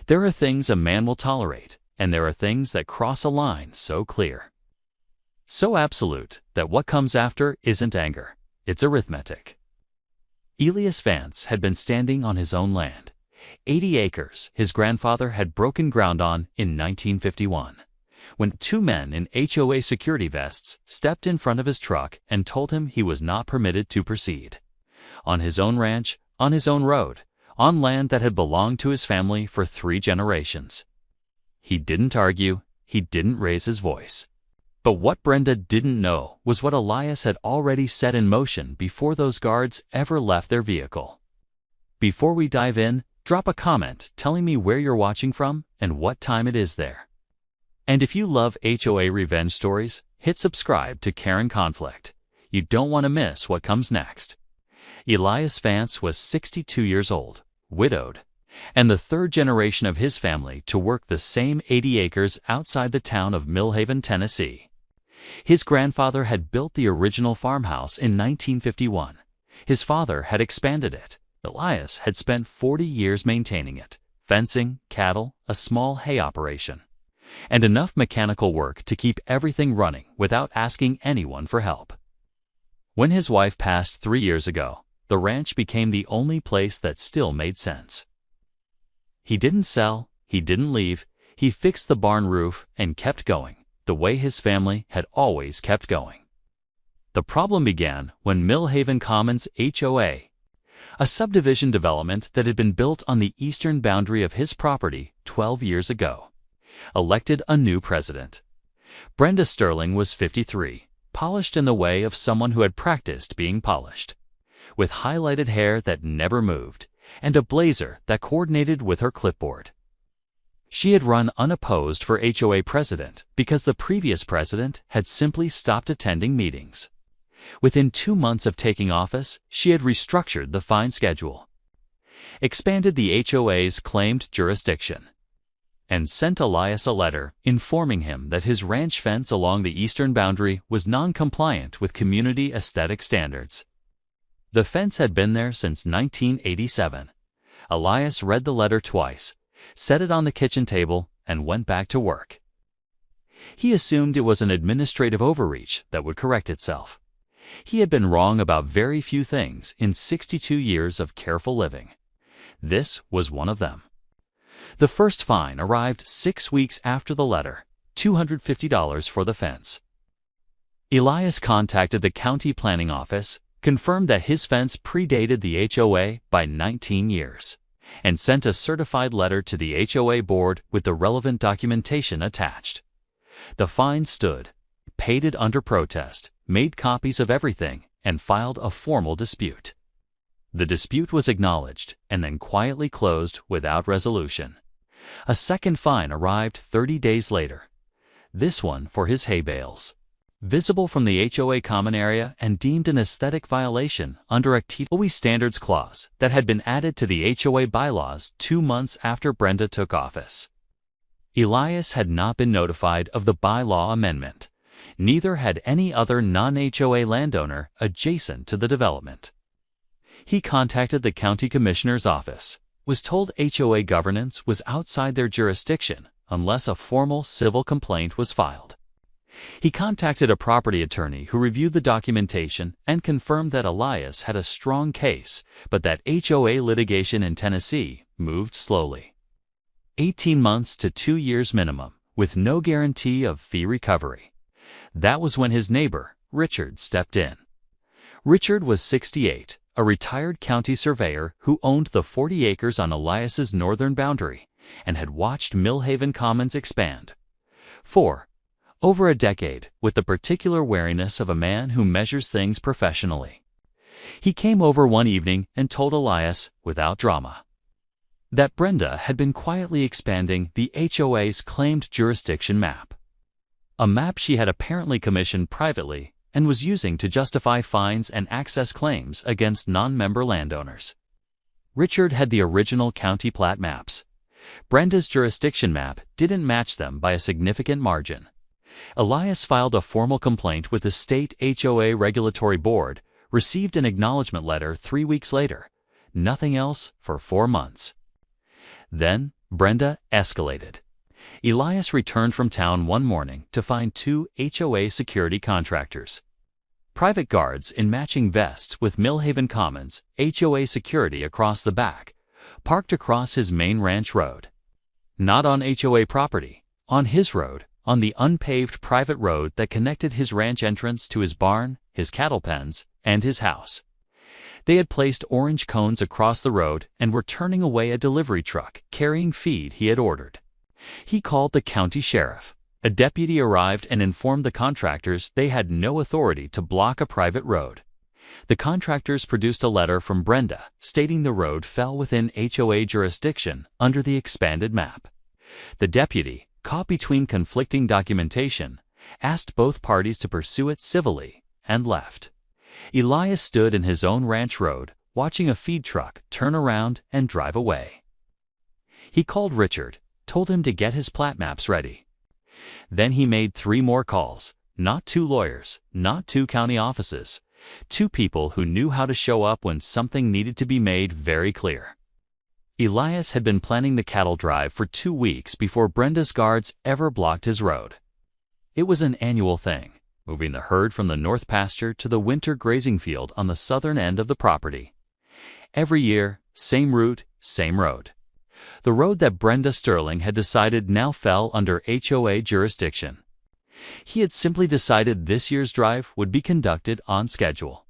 There are things a man will tolerate, and there are things that cross a line so clear, so absolute, that what comes after isn't anger, it's arithmetic. Elias Vance had been standing on his own land, 80 acres his grandfather had broken ground on in 1951, when two men in HOA security vests stepped in front of his truck and told him he was not permitted to proceed. On his own ranch, on his own road, on land that had belonged to his family for 3 generations. He didn't argue, he didn't raise his voice. But what Brenda didn't know was what Elias had already set in motion before those guards ever left their vehicle. Before we dive in, drop a comment telling me where you're watching from and what time it is there. And if you love HOA revenge stories, hit subscribe to Karen Conflict. You don't want to miss what comes next. Elias Vance was 62 years old, widowed, and the 3rd generation of his family to work the same 80 acres outside the town of Millhaven, Tennessee. His grandfather had built the original farmhouse in 1951. His father had expanded it. Elias had spent 40 years maintaining it, fencing, cattle, a small hay operation, and enough mechanical work to keep everything running without asking anyone for help. When his wife passed 3 years ago, the ranch became the only place that still made sense. He didn't sell, he didn't leave, he fixed the barn roof and kept going, the way his family had always kept going. The problem began when Millhaven Commons HOA, a subdivision development that had been built on the eastern boundary of his property 12 years ago, elected a new president. Brenda Sterling was 53, polished in the way of someone who had practiced being polished, with highlighted hair that never moved, and a blazer that coordinated with her clipboard. She had run unopposed for HOA president because the previous president had simply stopped attending meetings. Within 2 months of taking office, she had restructured the fine schedule, expanded the HOA's claimed jurisdiction, and sent Elias a letter informing him that his ranch fence along the eastern boundary was non-compliant with community aesthetic standards. The fence had been there since 1987. Elias read the letter twice, set it on the kitchen table, and went back to work. He assumed it was an administrative overreach that would correct itself. He had been wrong about very few things in 62 years of careful living. This was one of them. The first fine arrived 6 weeks after the letter, $250 for the fence. Elias contacted the county planning office, confirmed that his fence predated the HOA by 19 years, and sent a certified letter to the HOA board with the relevant documentation attached. The fine stood, paid it under protest, made copies of everything, and filed a formal dispute. The dispute was acknowledged and then quietly closed without resolution. A second fine arrived 30 days later, this one for his hay bales, visible from the HOA common area and deemed an aesthetic violation under a HOA standards clause that had been added to the HOA bylaws 2 months after Brenda took office. Elias had not been notified of the bylaw amendment. Neither had any other non-HOA landowner adjacent to the development. He contacted the county commissioner's office, was told HOA governance was outside their jurisdiction unless a formal civil complaint was filed. He contacted a property attorney who reviewed the documentation and confirmed that Elias had a strong case, but that HOA litigation in Tennessee moved slowly. 18 months to 2 years minimum, with no guarantee of fee recovery. That was when his neighbor, Richard, stepped in. Richard was 68, a retired county surveyor who owned the 40 acres on Elias's northern boundary and had watched Millhaven Commons expand for over a decade with the particular wariness of a man who measures things professionally. He came over one evening and told Elias, without drama, that Brenda had been quietly expanding the HOA's claimed jurisdiction map, a map she had apparently commissioned privately and was using to justify fines and access claims against non-member landowners. Richard had the original county plat maps. Brenda's jurisdiction map didn't match them by a significant margin. Elias filed a formal complaint with the state HOA regulatory board, received an acknowledgement letter 3 weeks later. Nothing else for 4 months. Then, Brenda escalated. Elias returned from town one morning to find two HOA security contractors. Private guards in matching vests with Millhaven Commons HOA security across the back, parked across his main ranch road. Not on HOA property, on his road, on the unpaved private road that connected his ranch entrance to his barn, his cattle pens, and his house. They had placed orange cones across the road and were turning away a delivery truck carrying feed he had ordered. He called the county sheriff. A deputy arrived and informed the contractors they had no authority to block a private road. The contractors produced a letter from Brenda stating the road fell within HOA jurisdiction under the expanded map. The deputy, caught between conflicting documentation, asked both parties to pursue it civilly and left. Elias stood in his own ranch road, watching a feed truck turn around and drive away. He called Richard, told him to get his plat maps ready. Then he made 3 more calls, not 2 lawyers, not 2 county offices, 2 people who knew how to show up when something needed to be made very clear. Elias had been planning the cattle drive for 2 weeks before Brenda's guards ever blocked his road. It was an annual thing, moving the herd from the north pasture to the winter grazing field on the southern end of the property. Every year, same route, same road. The road that Brenda Sterling had decided now fell under HOA jurisdiction. He had simply decided this year's drive would be conducted on schedule.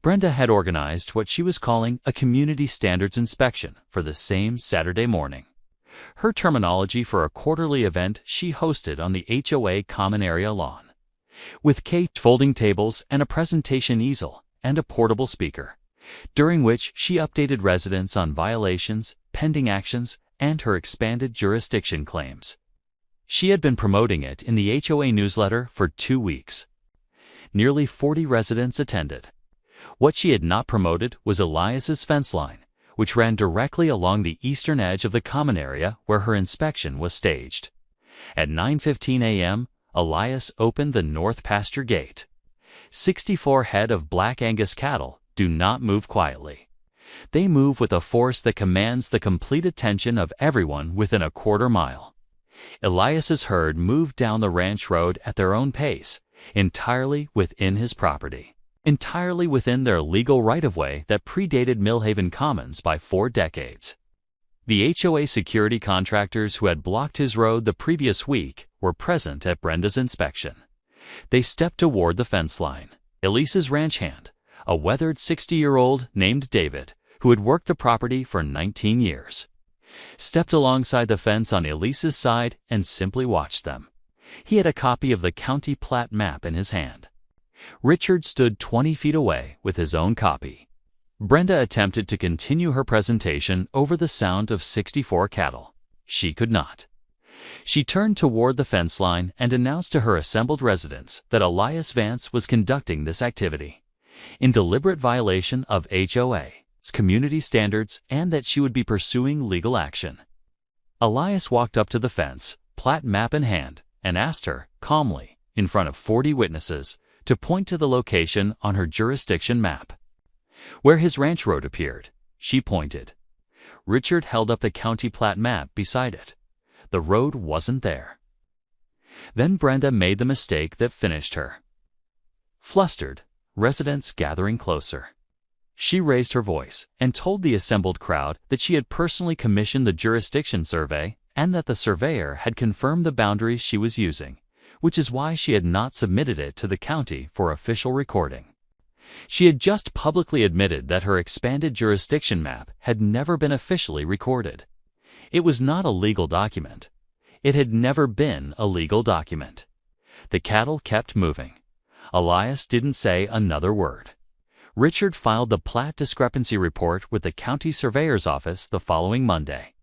Brenda had organized what she was calling a community standards inspection for the same Saturday morning. Her terminology for a quarterly event she hosted on the HOA common area lawn, with caked folding tables and a presentation easel and a portable speaker, during which she updated residents on violations, pending actions, and her expanded jurisdiction claims. She had been promoting it in the HOA newsletter for 2 weeks. Nearly 40 residents attended. What she had not promoted was Elias's fence line, which ran directly along the eastern edge of the common area where her inspection was staged. At 9:15 a.m., Elias opened the north pasture gate. 64 head of Black Angus cattle do not move quietly. They move with a force that commands the complete attention of everyone within a quarter mile. Elias's herd moved down the ranch road at their own pace, entirely within his property, entirely within their legal right-of-way that predated Millhaven Commons by 4 decades. The HOA security contractors who had blocked his road the previous week were present at Brenda's inspection. They stepped toward the fence line. Elise's ranch hand, a weathered 60-year-old named David, who had worked the property for 19 years, stepped alongside the fence on Elise's side and simply watched them. He had a copy of the county plat map in his hand. Richard stood 20 feet away with his own copy. Brenda attempted to continue her presentation over the sound of 64 cattle. She could not. She turned toward the fence line and announced to her assembled residents that Elias Vance was conducting this activity in deliberate violation of HOA's community standards and that she would be pursuing legal action. Elias walked up to the fence, plat map in hand, and asked her, calmly, in front of 40 witnesses, to point to the location on her jurisdiction map. Where his ranch road appeared, she pointed. Richard held up the county plat map beside it. The road wasn't there. Then Brenda made the mistake that finished her. Flustered, residents gathering closer, she raised her voice and told the assembled crowd that she had personally commissioned the jurisdiction survey and that the surveyor had confirmed the boundaries she was using, which is why she had not submitted it to the county for official recording. She had just publicly admitted that her expanded jurisdiction map had never been officially recorded. It was not a legal document. It had never been a legal document. The cattle kept moving. Elias didn't say another word. Richard filed the plat discrepancy report with the county surveyor's office the following Monday.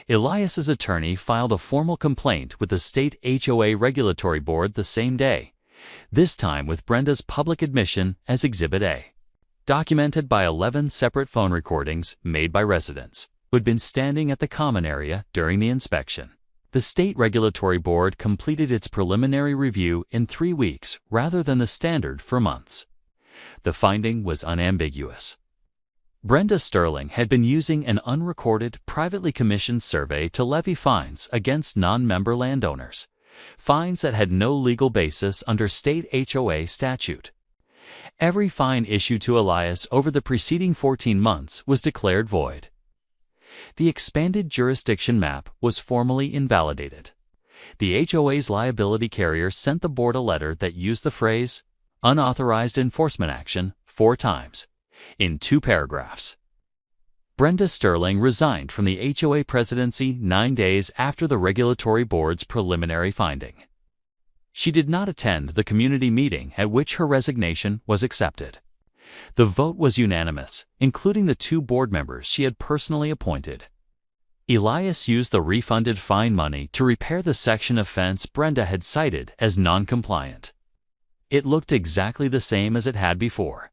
Elias's attorney filed a formal complaint with the state HOA regulatory board the same day, this time with Brenda's public admission as Exhibit A, documented by 11 separate phone recordings made by residents who had been standing at the common area during the inspection. The state regulatory board completed its preliminary review in 3 weeks rather than the standard for months. The finding was unambiguous. Brenda Sterling had been using an unrecorded, privately commissioned survey to levy fines against non-member landowners, fines that had no legal basis under state HOA statute. Every fine issued to Elias over the preceding 14 months was declared void. The expanded jurisdiction map was formally invalidated. The HOA's liability carrier sent the board a letter that used the phrase, "unauthorized enforcement action," 4 times, in 2 paragraphs. Brenda Sterling resigned from the HOA presidency 9 days after the regulatory board's preliminary finding. She did not attend the community meeting at which her resignation was accepted. The vote was unanimous, including the 2 board members she had personally appointed. Elias used the refunded fine money to repair the section of fence Brenda had cited as non-compliant. It looked exactly the same as it had before.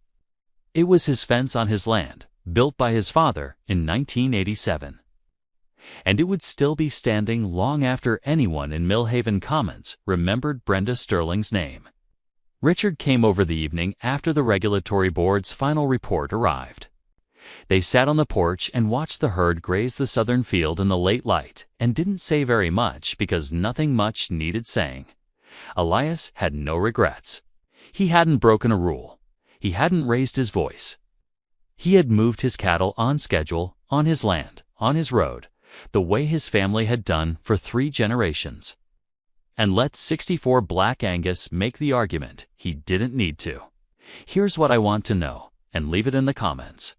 It was his fence on his land, built by his father in 1987. And it would still be standing long after anyone in Millhaven Commons remembered Brenda Sterling's name. Richard came over the evening after the regulatory board's final report arrived. They sat on the porch and watched the herd graze the southern field in the late light and didn't say very much because nothing much needed saying. Elias had no regrets. He hadn't broken a rule. He hadn't raised his voice. He had moved his cattle on schedule, on his land, on his road, the way his family had done for 3 generations. And let 64 Black Angus make the argument he didn't need to. Here's what I want to know, and leave it in the comments.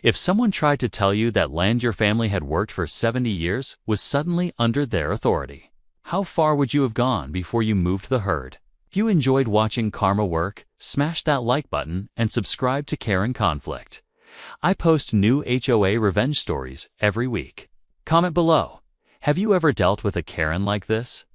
If someone tried to tell you that land your family had worked for 70 years was suddenly under their authority, how far would you have gone before you moved the herd? If you enjoyed watching Karma work, smash that like button and subscribe to Karen Conflict. I post new HOA revenge stories every week. Comment below. Have you ever dealt with a Karen like this?